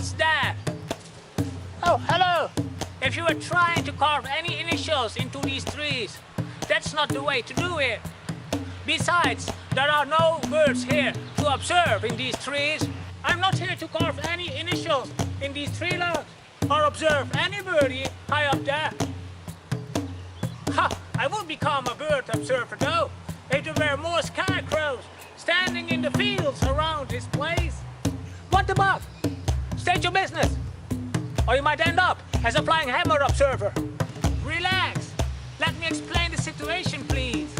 What's that? Oh, hello. If you were trying to carve any initials into these trees, that's not the way to do it. Besides, there are no birds here to observe in these trees. I'm not here to carve any initials in these tree logs or observe any birdie high up there. Ha! I would become a bird observer though, if there were more scarecrows standing in the fields around this place. What the buck? State your business, or you might end up as a flying hammer observer. Relax. Let me explain the situation, please.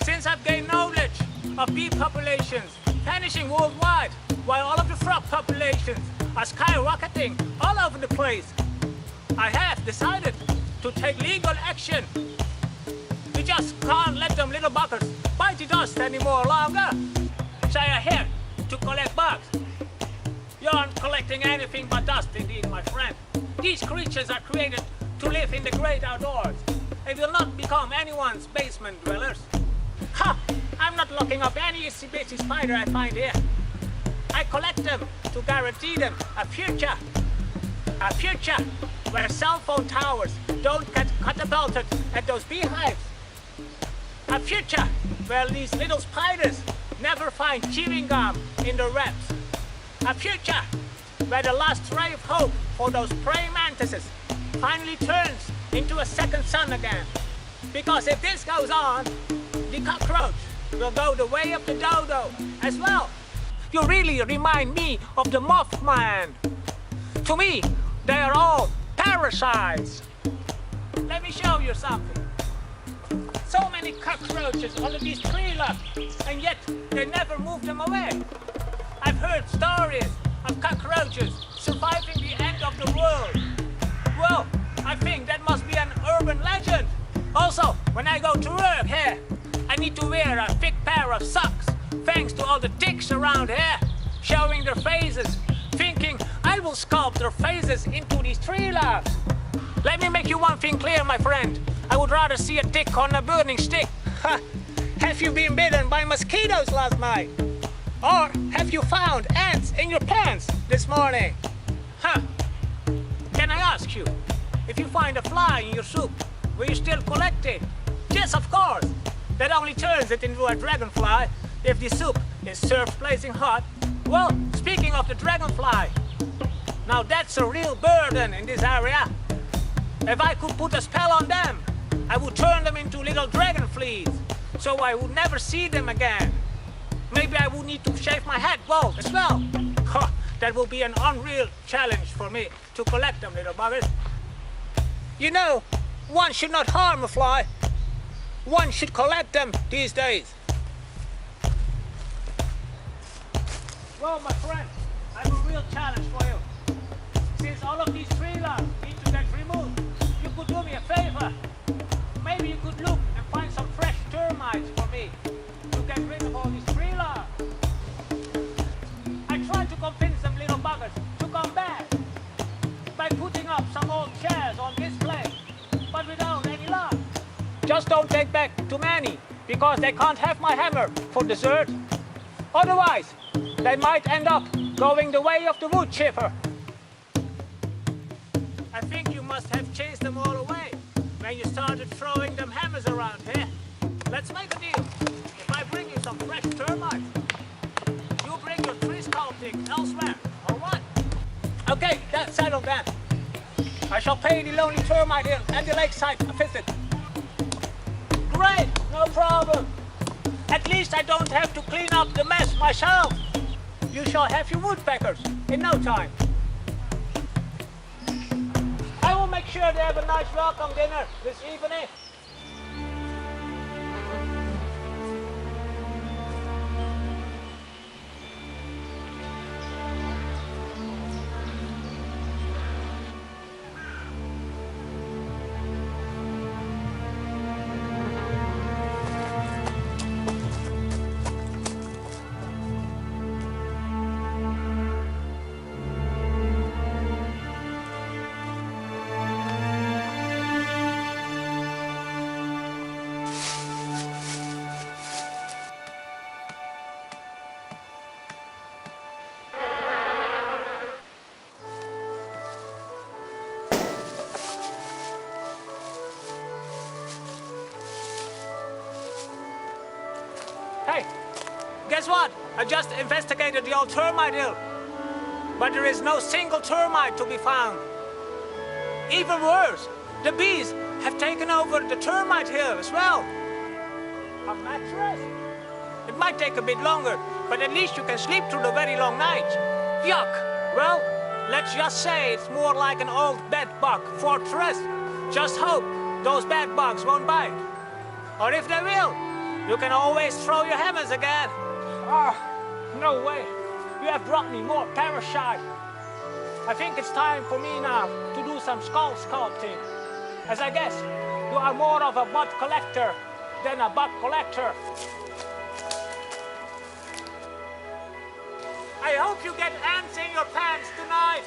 Since I've gained knowledge of bee populations vanishing worldwide, while all of the frog populations are skyrocketing all over the place, I have decided to take legal action. We just can't let them little buggers bite the dust anymore longer. So I'm here to collect bugs. You aren't collecting anything but dust indeed, my friend. These creatures are created to live in the great outdoors and will not become anyone's basement dwellers. Ha! I'm not looking up any itsy-bitsy spider I find here. I collect them to guarantee them a future. A future where cell phone towers don't get catapulted at those beehives. A future where these little spiders never find chewing gum in the webs. A future where the last ray of hope for those praying mantises finally turns into a second sun again. Because if this goes on, the cockroach will go the way of the dodo as well. You really remind me of the Mothman. To me, they are all parasites. Let me show you something. So many cockroaches under these tree logs, and yet they never move them away. I've heard stories of cockroaches surviving the end of the world. Well, I think that must be an urban legend. Also, when I go to work here, I need to wear a thick pair of socks, thanks to all the ticks around here, showing their faces, thinking I will sculpt their faces into these tree logs. Let me make you one thing clear, my friend. I would rather see a tick on a burning stick. Ha! Have you been bitten by mosquitoes last night? Or have you found ants in your pants this morning? Huh? Can I ask you, if you find a fly in your soup, will you still collect it? Yes, of course. That only turns it into a dragonfly if the soup is served blazing hot. Well, speaking of the dragonfly, now that's a real burden in this area. If I could put a spell on them, I would turn them into little dragon fleas, so I would never see them again. Maybe I would need to shave my head bald as well. Huh, that will be an unreal challenge for me to collect them, little buggers. You know, one should not harm a fly. One should collect them these days. Well, my friend, I have a real challenge for you. Since all of these tree logs need to get removed, you could do me a favor. Maybe you could look and find some fresh termites for me to get rid of all these tree logs. I tried to convince them little buggers to come back by putting up some old chairs on display, but without any luck. Just don't take back too many, because they can't have my hammer for dessert. Otherwise, they might end up going the way of the wood chipper. I think you must have chased them all away when you started throwing them hammers around here. Let's make a deal. If I bring you some fresh termites, you bring your tree sculpting elsewhere, or what? Okay, that's settled then. I shall pay the lonely termite hill and the lakeside a visit. Great, no problem. At least I don't have to clean up the mess myself. You shall have your woodpeckers in no time. I will make sure they have a nice welcome dinner this evening. Hey, guess what? I just investigated the old termite hill. But there is no single termite to be found. Even worse, the bees have taken over the termite hill as well. A mattress? It might take a bit longer, but at least you can sleep through the very long nights. Yuck! Well, let's just say it's more like an old bedbug fortress. Just hope those bed bugs won't bite. Or if they will, you can always throw your hammers again. Ah, no way. You have brought me more parasite. I think it's time for me now to do some skull sculpting. As I guess you are more of a bud collector than a bug collector. I hope you get ants in your pants tonight.